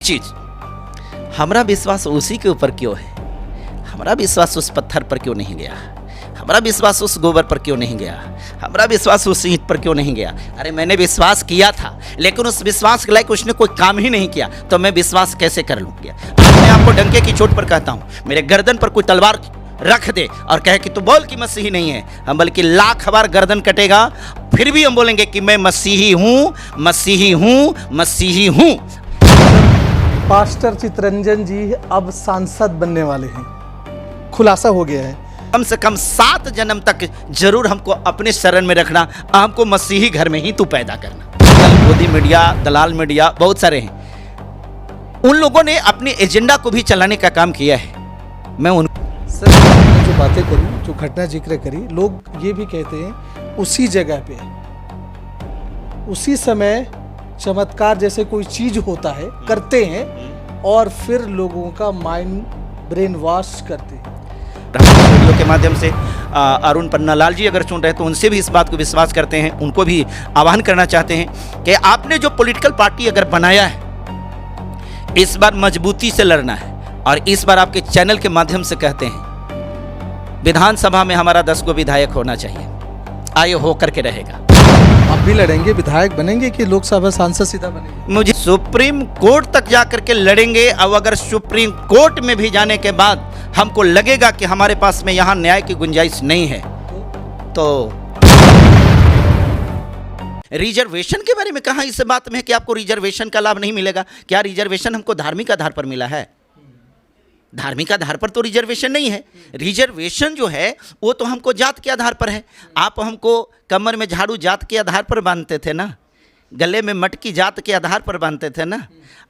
चीज हमारा विश्वास उसी के ऊपर क्यों है? हमारा विश्वास उस पत्थर पर क्यों नहीं गया? हमारा विश्वास उस गोबर पर क्यों नहीं गया? हमारा विश्वास उस ईंट पर क्यों नहीं गया? अरे मैंने विश्वास किया था, लेकिन उस विश्वास के लायक उसने कोई काम ही नहीं किया, तो मैं विश्वास कैसे कर लूँगा? मैं आपको डंके की चोट पर कहता हूँ, मेरे गर्दन पर कोई तलवार रख दे और कहे कि तू बोल कि मसीही नहीं है, हम बल्कि लाख बार गर्दन कटेगा, फिर भी हम बोलेंगे कि मैं मसीही हूँ, मसीही हूँ, मसीही हूँ। पास्टर चितरंजन जी अब सांसद बनने वाले हैं, खुलासा हो गया है। कम से कम 7 जन्म तक जरूर हमको अपने शरण में रखना, हमको मसीही घर में ही तू पैदा करना। मोदी मीडिया, दलाल मीडिया बहुत सारे हैं, उन लोगों ने अपने एजेंडा को भी चलाने का काम किया है। मैं उन सर आपने जो बातें करी, जो घटना जिक्र करी, लोग ये भी कहते हैं उसी जगह पे उसी समय चमत्कार जैसे कोई चीज होता है, करते हैं और फिर लोगों का माइंड ब्रेन वॉश करते हैं। वीडियो के माध्यम से अरुण पन्नालाल जी अगर सुन रहे तो उनसे भी इस बात को विश्वास करते हैं, उनको भी आह्वान करना चाहते हैं कि आपने जो पॉलिटिकल पार्टी अगर बनाया है, इस बार मजबूती से लड़ना है। और इस बार आपके चैनल के माध्यम से कहते हैं, विधानसभा में हमारा 10 गो विधायक होना चाहिए, आए हो करके रहेगा। आप भी लड़ेंगे, विधायक बनेंगे कि लोकसभा सांसद सीधा बनेंगे? मुझे सुप्रीम कोर्ट तक जाकर के लड़ेंगे, और अगर सुप्रीम कोर्ट में भी जाने के बाद हमको लगेगा कि हमारे पास में यहाँ न्याय की गुंजाइश नहीं है, तो रिजर्वेशन के बारे में कहा इस बात में है कि आपको रिजर्वेशन का लाभ नहीं मिलेगा? क्या रिजर्वेशन हमको धार्मिक आधार पर मिला है? धार्मिक आधार पर तो रिजर्वेशन नहीं है। रिजर्वेशन जो है वो तो हमको जात के आधार पर है। आप हमको कमर में झाड़ू जात के आधार पर बांधते थे ना, गले में मटकी जात के आधार पर बांधते थे ना,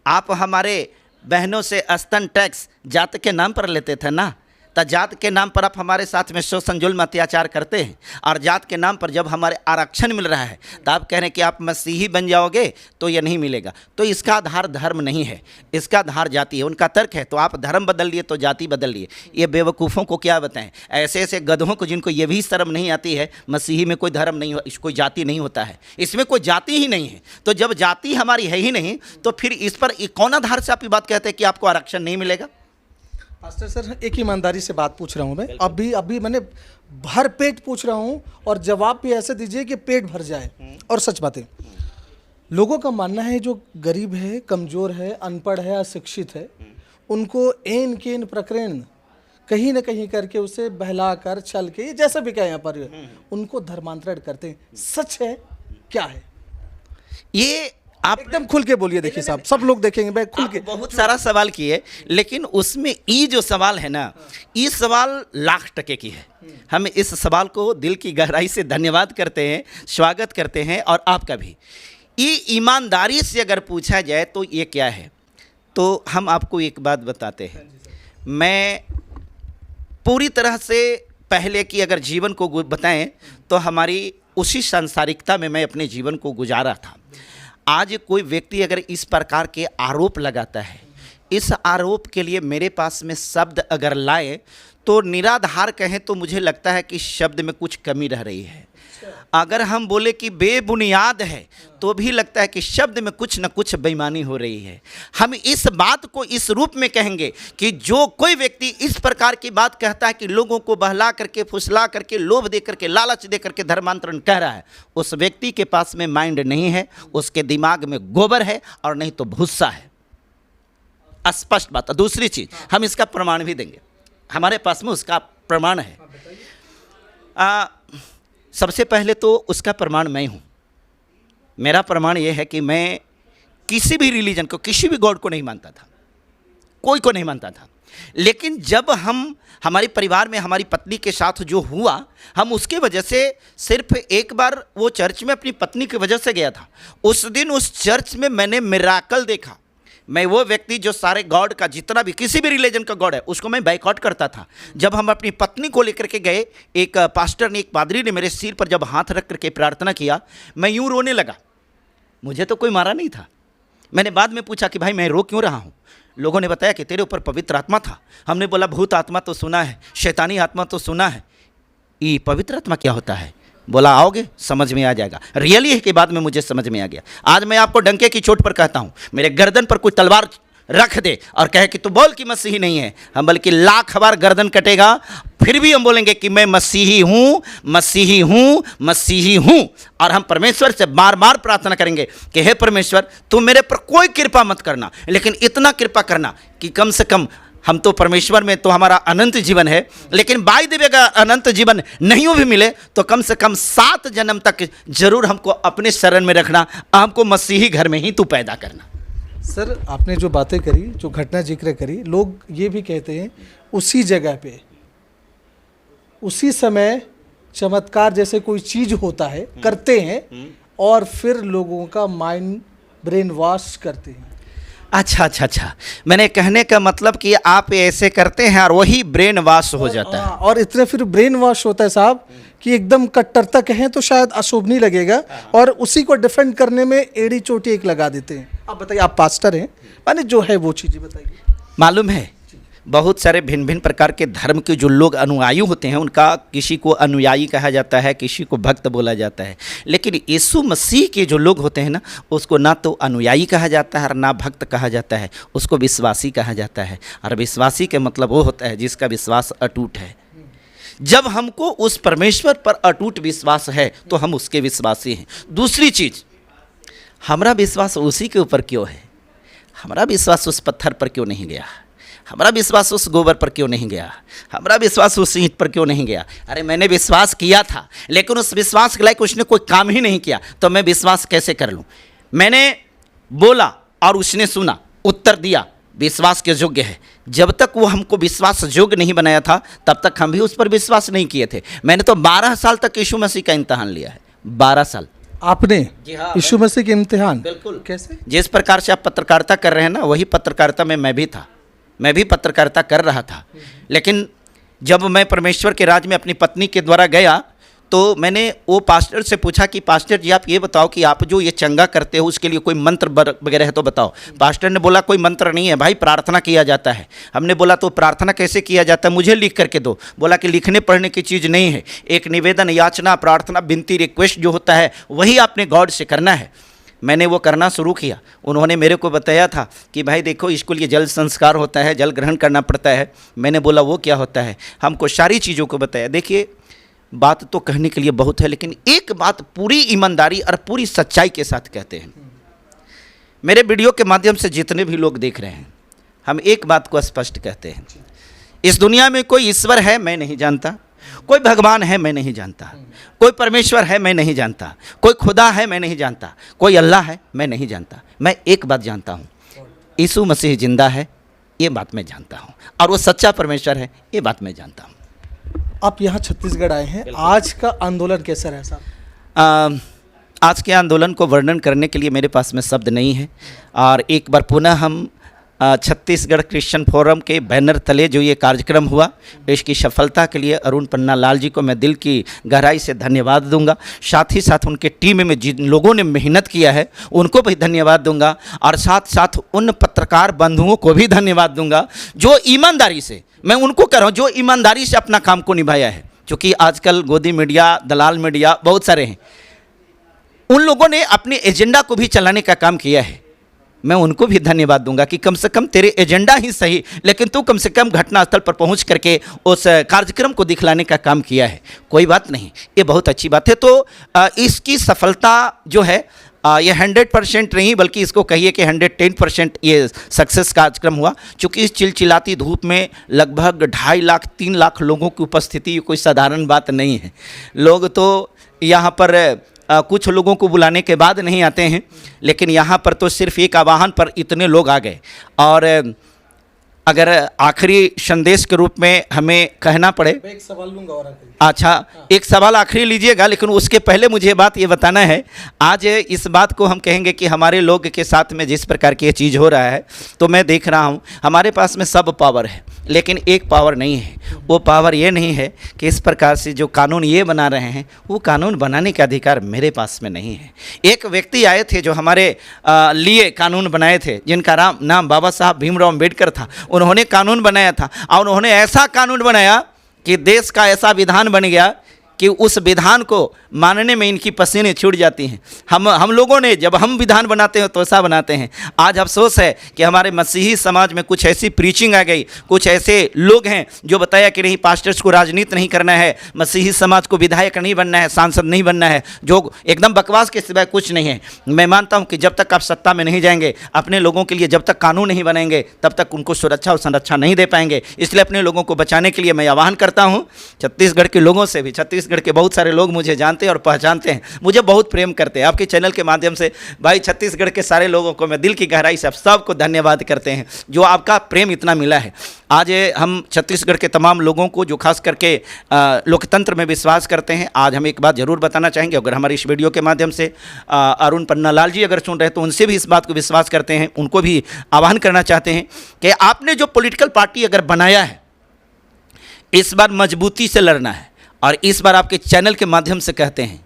आप हमारे बहनों से स्तन टैक्स जात के नाम पर लेते थे ना, तो जात के नाम पर आप हमारे साथ में शोषण जुल्म अत्याचार करते हैं, और जात के नाम पर जब हमारे आरक्षण मिल रहा है तो आप कह रहे हैं कि आप मसीही बन जाओगे तो ये नहीं मिलेगा। तो इसका आधार धर्म नहीं है, इसका आधार जाति है। उनका तर्क है तो आप धर्म बदल लिए तो जाति बदल लिए। ये बेवकूफ़ों को क्या बताएं, ऐसे ऐसे गधों को जिनको ये भी शर्म नहीं आती है, मसीही में कोई धर्म नहीं, कोई जाति नहीं होता है, इसमें कोई जाति ही नहीं है। तो जब जाति हमारी है ही नहीं, तो फिर इस पर कौन आधार से आप ये बात कहते हैं कि आपको आरक्षण नहीं मिलेगा? पास्टर सर एक ईमानदारी से बात पूछ रहा हूँ मैं, अभी मैंने भर पेट पूछ रहा हूँ और जवाब भी ऐसे दीजिए कि पेट भर जाए और सच बातें। लोगों का मानना है जो गरीब है, कमज़ोर है, अनपढ़ है, अशिक्षित है, उनको एन केन प्रकरण कहीं ना कहीं करके उसे बहला कर छल के जैसा भी कहें यहाँ पर उनको धर्मांतरण करते हैं। सच है क्या है ये? आप एकदम खुल के बोलिए। देखिए साहब, सब लोग देखेंगे, मैं खुल के। बहुत सारा सवाल किए, लेकिन उसमें ये जो सवाल है ना, ये सवाल लाख टके की है। हम इस सवाल को दिल की गहराई से धन्यवाद करते हैं, स्वागत करते हैं, और आपका भी। ये ईमानदारी से अगर पूछा जाए तो ये क्या है, तो हम आपको एक बात बताते हैं। मैं पूरी तरह से पहले की अगर जीवन को बताएं तो हमारी उसी सांसारिकता में मैं अपने जीवन को गुजारा था। आज कोई व्यक्ति अगर इस प्रकार के आरोप लगाता है, इस आरोप के लिए मेरे पास में शब्द अगर लाए तो निराधार कहें तो मुझे लगता है कि शब्द में कुछ कमी रह रही है। अगर हम बोले कि बेबुनियाद है तो भी लगता है कि शब्द में कुछ न कुछ बेईमानी हो रही है। हम इस बात को इस रूप में कहेंगे कि जो कोई व्यक्ति इस प्रकार की बात कहता है कि लोगों को बहला करके, फुसला करके, लोभ दे करके, लालच दे करके धर्मांतरण कह रहा है, उस व्यक्ति के पास में माइंड नहीं है, उसके दिमाग में गोबर है और नहीं तो भूसा है। स्पष्ट बात है। दूसरी चीज़, हम इसका प्रमाण भी देंगे, हमारे पास में उसका प्रमाण है। सबसे पहले तो उसका प्रमाण मैं हूँ। मेरा प्रमाण ये है कि मैं किसी भी रिलीजन को, किसी भी गॉड को नहीं मानता था, कोई को नहीं मानता था। लेकिन जब हमारे परिवार में हमारी पत्नी के साथ जो हुआ, हम उसके वजह से सिर्फ एक बार वो चर्च में अपनी पत्नी की वजह से गया था। उस दिन उस चर्च में मैंने मिराकल देखा। मैं वो व्यक्ति जो सारे गॉड का, जितना भी किसी भी रिलीजन का गॉड है, उसको मैं बाइकआउट करता था। जब हम अपनी पत्नी को लेकर के गए, एक पास्टर ने, एक पादरी ने मेरे सिर पर जब हाथ रख करके प्रार्थना किया, मैं यूं रोने लगा। मुझे तो कोई मारा नहीं था। मैंने बाद में पूछा कि भाई मैं रो क्यों रहा हूँ? लोगों ने बताया कि तेरे ऊपर पवित्र आत्मा था। हमने बोला भूत आत्मा तो सुना है, शैतानी आत्मा तो सुना है, ये पवित्र आत्मा क्या होता है? बोला आओगे समझ में आ जाएगा। रियली है कि बाद में मुझे समझ में आ गया। आज मैं आपको डंके की चोट पर कहता हूँ, मेरे गर्दन पर कोई तलवार रख दे और कहे कि तू बोल कि मसीही नहीं है, हम बल्कि लाख बार गर्दन कटेगा फिर भी हम बोलेंगे कि मैं मसीही हूँ, मसीही हूँ, मसीही हूँ। और हम परमेश्वर से बार बार प्रार्थना करेंगे कि हे परमेश्वर, तू मेरे पर कोई कृपा मत करना, लेकिन इतना कृपा करना कि कम से कम हम तो परमेश्वर में तो हमारा अनंत जीवन है, लेकिन बाई देवे का अनंत जीवन नहीं भी मिले तो कम से कम 7 जन्म तक जरूर हमको अपने शरण में रखना, हमको मसीही घर में ही तू पैदा करना। सर आपने जो बातें करी, जो घटना जिक्र करी, लोग ये भी कहते हैं उसी जगह पे उसी समय चमत्कार जैसे कोई चीज होता है, करते हैं और फिर लोगों का माइंड ब्रेन वॉश करते हैं। अच्छा, मैंने कहने का मतलब कि आप ऐसे करते हैं और वही ब्रेन वॉश हो जाता है। और इतने फिर ब्रेन वॉश होता है साहब कि एकदम कट्टरता कहें तो शायद अशुभ नहीं लगेगा, और उसी को डिफेंड करने में एड़ी चोटी एक लगा देते हैं। आप बताइए, आप पास्टर हैं, माने जो है वो चीज़ें बताइए। मालूम है, बहुत सारे भिन्न भिन्न प्रकार के धर्म के जो लोग अनुयायी होते हैं, उनका किसी को अनुयायी कहा जाता है, किसी को भक्त बोला जाता है, लेकिन यीशु मसीह के जो लोग होते हैं ना, उसको ना तो अनुयायी कहा जाता है और ना भक्त कहा जाता है, उसको विश्वासी कहा जाता है। और विश्वासी के मतलब वो होता है जिसका विश्वास अटूट है। जब हमको उस परमेश्वर पर अटूट विश्वास है तो हम उसके विश्वासी हैं। दूसरी चीज़, हमारा विश्वास उसी के ऊपर क्यों है? हमारा विश्वास उस पत्थर पर क्यों नहीं गया? हमारा विश्वास उस गोबर पर क्यों नहीं गया? हमारा विश्वास उस ईंट पर क्यों नहीं गया? अरे मैंने विश्वास किया था, लेकिन उस विश्वास के लायक उसने कोई काम ही नहीं किया, तो मैं विश्वास कैसे कर लूँ? मैंने बोला और उसने सुना, उत्तर दिया, विश्वास के योग्य है। जब तक वो हमको विश्वास योग्य नहीं बनाया था, तब तक हम भी उस पर विश्वास नहीं किए थे। मैंने तो 12 साल तक यीशु मसीह का इम्तहान लिया है। 12 साल आपने जी हाँ, यीशु मसीह के इम्तिहान? बिल्कुल। कैसे? जिस प्रकार से आप पत्रकारिता कर रहे हैं ना, वही पत्रकारिता में मैं भी था। मैं भी पत्रकारिता कर रहा था, लेकिन जब मैं परमेश्वर के राज में अपनी पत्नी के द्वारा गया तो मैंने वो पास्टर से पूछा कि पास्टर जी आप ये बताओ कि आप जो ये चंगा करते हो उसके लिए कोई मंत्र वगैरह है तो बताओ। पास्टर ने बोला कोई मंत्र नहीं है भाई, प्रार्थना किया जाता है। हमने बोला तो प्रार्थना कैसे किया जाता है, मुझे लिख करके दो। बोला कि लिखने पढ़ने की चीज़ नहीं है, एक निवेदन, याचना, प्रार्थना, विनती, रिक्वेस्ट जो होता है वही आपने गॉड से करना है। मैंने वो करना शुरू किया। उन्होंने मेरे को बताया था कि भाई देखो इसको लिए जल संस्कार होता है, जल ग्रहण करना पड़ता है। मैंने बोला वो क्या होता है, हमको सारी चीज़ों को बताया। देखिए बात तो कहने के लिए बहुत है, लेकिन एक बात पूरी ईमानदारी और पूरी सच्चाई के साथ कहते हैं। मेरे वीडियो के माध्यम से जितने भी लोग देख रहे हैं, हम एक बात को स्पष्ट कहते हैं, इस दुनिया में कोई ईश्वर है मैं नहीं जानता, कोई भगवान है मैं नहीं जानता, कोई परमेश्वर है मैं नहीं जानता, कोई खुदा है मैं नहीं जानता, कोई अल्लाह है मैं नहीं जानता। मैं एक बात जानता हूँ, यीशु मसीह जिंदा है, ये बात मैं जानता हूँ, और वो सच्चा परमेश्वर है, ये बात मैं जानता हूँ। आप यहाँ छत्तीसगढ़ आए हैं, आज का आंदोलन कैसा रहा साहब? आज के आंदोलन को वर्णन करने के लिए मेरे पास में शब्द नहीं है। और एक बार पुनः हम छत्तीसगढ़ क्रिश्चियन फोरम के बैनर तले जो ये कार्यक्रम हुआ, इसकी सफलता के लिए अरुण पन्ना लाल जी को मैं दिल की गहराई से धन्यवाद दूंगा। साथ ही साथ उनके टीम में जिन लोगों ने मेहनत किया है उनको भी धन्यवाद दूंगा, और साथ साथ उन पत्रकार बंधुओं को भी धन्यवाद दूंगा जो ईमानदारी से, मैं उनको कह रहा हूँ, जो ईमानदारी से अपना काम को निभाया है। क्योंकि आजकल गोदी मीडिया, दलाल मीडिया बहुत सारे हैं, उन लोगों ने अपने एजेंडा को भी चलाने का काम किया है। मैं उनको भी धन्यवाद दूंगा कि कम से कम तेरे एजेंडा ही सही, लेकिन तू कम से कम घटनास्थल पर पहुंच करके उस कार्यक्रम को दिखलाने का काम किया है। कोई बात नहीं, ये बहुत अच्छी बात है। तो इसकी सफलता जो है ये 100% नहीं, बल्कि इसको कहिए कि 110% ये सक्सेस कार्यक्रम हुआ। चूँकि इस चिलचिलाती धूप में लगभग 2.5 लाख 3 लाख लोगों की उपस्थिति कोई साधारण बात नहीं है। लोग तो यहाँ पर कुछ लोगों को बुलाने के बाद नहीं आते हैं, लेकिन यहाँ पर तो सिर्फ एक आह्वान पर इतने लोग आ गए। और अगर आखिरी संदेश के रूप में हमें कहना पड़े, मैं एक सवाल लूंगा और आखिरी। अच्छा, एक सवाल आखिरी लीजिएगा, लेकिन उसके पहले मुझे बात ये बताना है। आज इस बात को हम कहेंगे कि हमारे लोग के साथ में जिस प्रकार की ये चीज़ हो रहा है, तो मैं देख रहा हूँ हमारे पास में सब पावर है, लेकिन एक पावर नहीं है। वो पावर ये नहीं है कि इस प्रकार से जो कानून ये बना रहे हैं, वो कानून बनाने का अधिकार मेरे पास में नहीं है। एक व्यक्ति आए थे जो हमारे लिए कानून बनाए थे, जिनका नाम बाबा साहब भीमराव अम्बेडकर था। उन्होंने कानून बनाया था, और उन्होंने ऐसा कानून बनाया कि देश का ऐसा विधान बन गया कि उस विधान को मानने में इनकी पसीने छूट जाती हैं। हम लोगों ने जब हम विधान बनाते हैं तो ऐसा बनाते हैं। आज अफसोस है कि हमारे मसीही समाज में कुछ ऐसी प्रीचिंग आ गई, कुछ ऐसे लोग हैं जो बताया कि नहीं, पास्टर्स को राजनीति नहीं करना है, मसीही समाज को विधायक नहीं बनना है, सांसद नहीं बनना है, जो एकदम बकवास के सिवाय कुछ नहीं है। मैं मानता हूं कि जब तक आप सत्ता में नहीं जाएंगे, अपने लोगों के लिए जब तक कानून नहीं बनेंगे, तब तक उनको सुरक्षा और संरक्षा नहीं दे पाएंगे। इसलिए अपने लोगों को बचाने के लिए मैं आह्वान करता हूं छत्तीसगढ़ के लोगों से भी। छत्तीसगढ़ के बहुत सारे लोग मुझे जानते हैं और पहचानते हैं, मुझे बहुत प्रेम करते हैं। आपके चैनल के माध्यम से भाई छत्तीसगढ़ के सारे लोगों को मैं दिल की गहराई से आप सबको धन्यवाद करते हैं, जो आपका प्रेम इतना मिला है। आज हम छत्तीसगढ़ के तमाम लोगों को जो खास करके लोकतंत्र में विश्वास करते हैं, आज हम एक बात जरूर बताना चाहेंगे। अगर हमारी इस वीडियो के माध्यम से अरुण पन्नालाल जी अगर सुन रहे हैं तो उनसे भी इस बात को विश्वास करते हैं, उनको भी आह्वान करना चाहते हैं कि आपने जो पॉलिटिकल पार्टी अगर बनाया है, इस बार मजबूती से लड़ना है। और इस बार आपके चैनल के माध्यम से कहते हैं,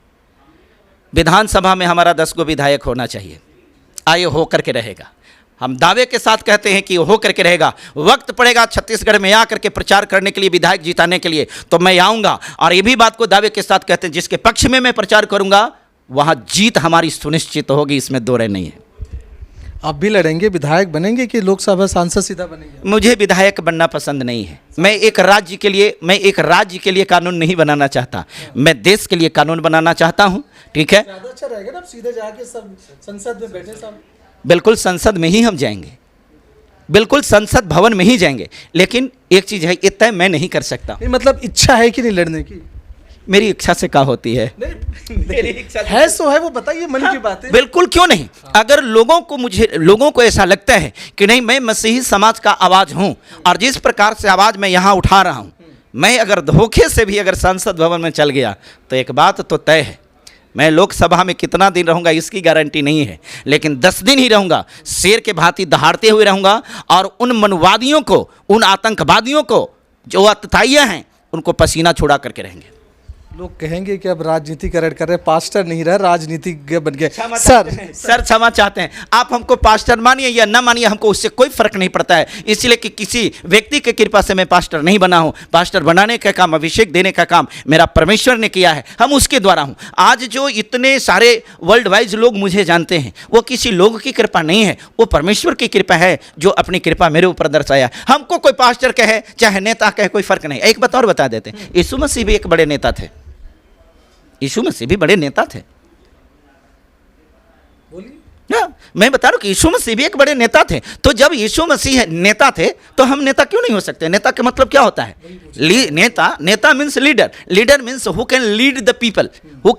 विधानसभा में हमारा 10 गो विधायक होना चाहिए। आए हो करके रहेगा, हम दावे के साथ कहते हैं कि हो करके रहेगा। वक्त पड़ेगा छत्तीसगढ़ में आकर के प्रचार करने के लिए, विधायक जिताने के लिए, तो मैं आऊँगा। और ये भी बात को दावे के साथ कहते हैं, जिसके पक्ष में मैं प्रचार करूँगा वहाँ जीत हमारी सुनिश्चित होगी, इसमें दो राय नहीं है। आप भी लड़ेंगे, विधायक बनेंगे कि लोकसभा सांसद सीधा बनेंगे? मुझे विधायक बनना पसंद नहीं है। मैं एक राज्य के लिए कानून नहीं बनाना चाहता, मैं देश के लिए कानून बनाना चाहता हूँ। ठीक है, ज़्यादा अच्छा रहेगा ना, सीधे जाके सब संसद में बैठे सब। बिल्कुल संसद में ही हम जाएंगे, बिल्कुल संसद भवन में ही जाएंगे। लेकिन एक चीज़ है, ये तय मैं नहीं कर सकता। मतलब इच्छा है कि नहीं लड़ने की? मेरी इच्छा से क्या होती है? मेरी इच्छा है सो है, वो बताइए, मन की बात है। बिल्कुल, क्यों नहीं। अगर लोगों को ऐसा लगता है कि नहीं, मैं मसीही समाज का आवाज़ हूँ और जिस प्रकार से आवाज़ मैं यहाँ उठा रहा हूँ, मैं अगर धोखे से भी अगर संसद भवन में चल गया तो एक बात तो तय है, मैं लोकसभा में कितना दिन रहूंगा इसकी गारंटी नहीं है, लेकिन 10 दिन ही रहूंगा। शेर के भांति दहाड़ते हुए रहूंगा और उन मनवादियों को, उन आतंकवादियों को जो अतताइयाँ हैं, उनको पसीना छुड़ा करके रहेंगे। लोग कहेंगे कि अब राजनीतिकरण कर रहे, पास्टर नहीं रहा, राजनीतिज्ञ बन गए। सर क्षमा चाहते हैं, आप हमको पास्टर मानिए या ना मानिए, हमको उससे कोई फर्क नहीं पड़ता है। इसलिए कि किसी व्यक्ति की कृपा से मैं पास्टर नहीं बना हूं। पास्टर बनाने का काम, अभिषेक देने का काम मेरा परमेश्वर ने किया है, हम उसके द्वारा हूं। आज जो इतने सारे वर्ल्ड वाइज लोग मुझे जानते हैं, वो किसी लोग की कृपा नहीं है, वो परमेश्वर की कृपा है, जो अपनी कृपा मेरे ऊपर दर्शाया। हमको कोई पास्टर कहे चाहे नेता कहे, कोई फर्क नहीं। एक बात और बता देते हैं, यीशु मसीह भी एक बड़े नेता थे, यीशु मसीह भी बड़े नेता थे। मैं बता रहा हूं कि यीशु मसीह भी एक बड़े नेता थे। तो जब यीशु मसीह नेता थे तो हम नेता क्यों नहीं हो सकते? नेता का मतलब क्या होता है? नेता means leader. Leader means who can lead the people, who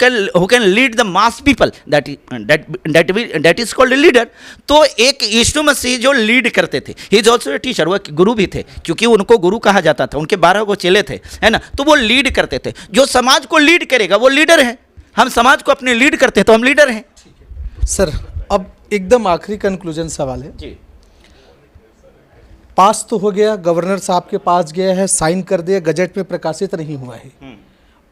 can lead the mass people, that is called leader. तो एक यीशु मसीह जो लीड करते थे, he is also a teacher, वो गुरु भी थे, क्योंकि उनको गुरु कहा जाता था। उनके 12 गो चेले थे, है ना, तो वो लीड करते थे। जो समाज को लीड करेगा वो लीडर है। हम समाज को अपने लीड करते हैं तो हम लीडर हैं। सर, अब एकदम आखिरी कंक्लूजन सवाल है जी। पास तो हो गया, गवर्नर साहब के पास गया है, साइन कर दिया, गजट में प्रकाशित नहीं हुआ है।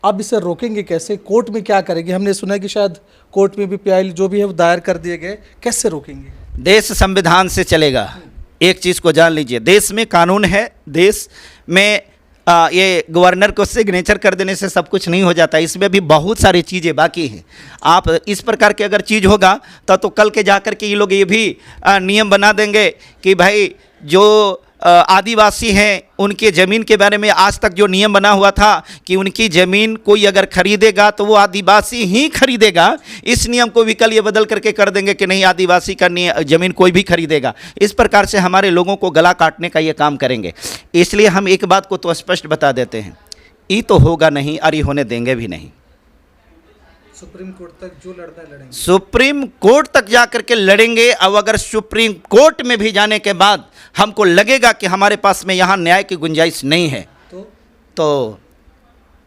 अब इसे रोकेंगे कैसे? कोर्ट में क्या करेंगे? हमने सुना है कि शायद कोर्ट में भी पीआई जो भी है वो दायर कर दिए गए, कैसे रोकेंगे? देश संविधान से चलेगा। एक चीज़ को जान लीजिए, देश में कानून है, देश में ये गवर्नर को सिग्नेचर कर देने से सब कुछ नहीं हो जाता, इसमें भी बहुत सारी चीज़ें बाकी हैं। आप इस प्रकार के अगर चीज़ होगा तो कल के जाकर के ये लोग ये भी नियम बना देंगे कि भाई जो आदिवासी हैं उनके ज़मीन के बारे में आज तक जो नियम बना हुआ था कि उनकी ज़मीन कोई अगर खरीदेगा तो वो आदिवासी ही खरीदेगा, इस नियम को भी कल ये बदल करके कर देंगे कि नहीं, आदिवासी का ज़मीन कोई भी खरीदेगा। इस प्रकार से हमारे लोगों को गला काटने का ये काम करेंगे। इसलिए हम एक बात को तो स्पष्ट बता देते हैं, ये तो होगा नहीं और ये होने देंगे भी नहीं। सुप्रीम कोर्ट तक जो लड़ना लड़ेंगे, सुप्रीम कोर्ट तक जाकर के लड़ेंगे। अब अगर सुप्रीम कोर्ट में भी जाने के बाद हमको लगेगा कि हमारे पास में यहाँ न्याय की गुंजाइश नहीं है तो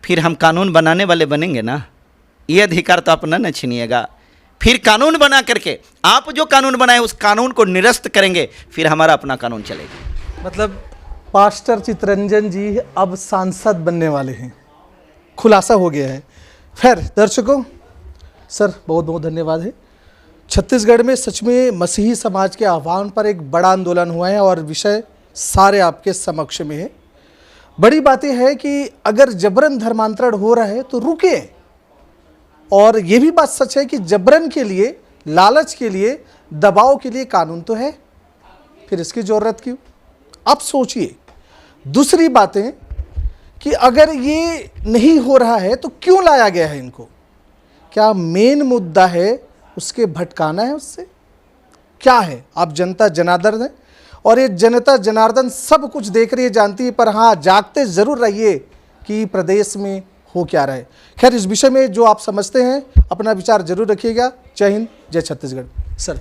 फिर हम कानून बनाने वाले बनेंगे ना। ये अधिकार तो अपना न छीनिएगा। फिर कानून बना करके आप जो कानून बनाए उस कानून को निरस्त करेंगे, फिर हमारा अपना कानून चलेगा। मतलब पास्टर चितरंजन जी अब सांसद बनने वाले हैं, खुलासा हो गया है। खैर दर्शकों, सर बहुत बहुत धन्यवाद है। छत्तीसगढ़ में सच में मसीही समाज के आह्वान पर एक बड़ा आंदोलन हुआ है और विषय सारे आपके समक्ष में है। बड़ी बात यह है कि अगर जबरन धर्मांतरण हो रहा है तो रुके। और ये भी बात सच है कि जबरन के लिए, लालच के लिए, दबाव के लिए कानून तो है, फिर इसकी जरूरत क्यों? अब सोचिए। दूसरी बातें कि अगर ये नहीं हो रहा है तो क्यों लाया गया है इनको? क्या मेन मुद्दा है उसके भटकाना है उससे? क्या है? आप जनता जनार्दन है और ये जनता जनार्दन सब कुछ देख रही है, जानती है, पर हाँ जागते जरूर रहिए कि प्रदेश में हो क्या रहा है। खैर, इस विषय में जो आप समझते हैं अपना विचार जरूर रखिएगा। जय हिंद, जय छत्तीसगढ़। सर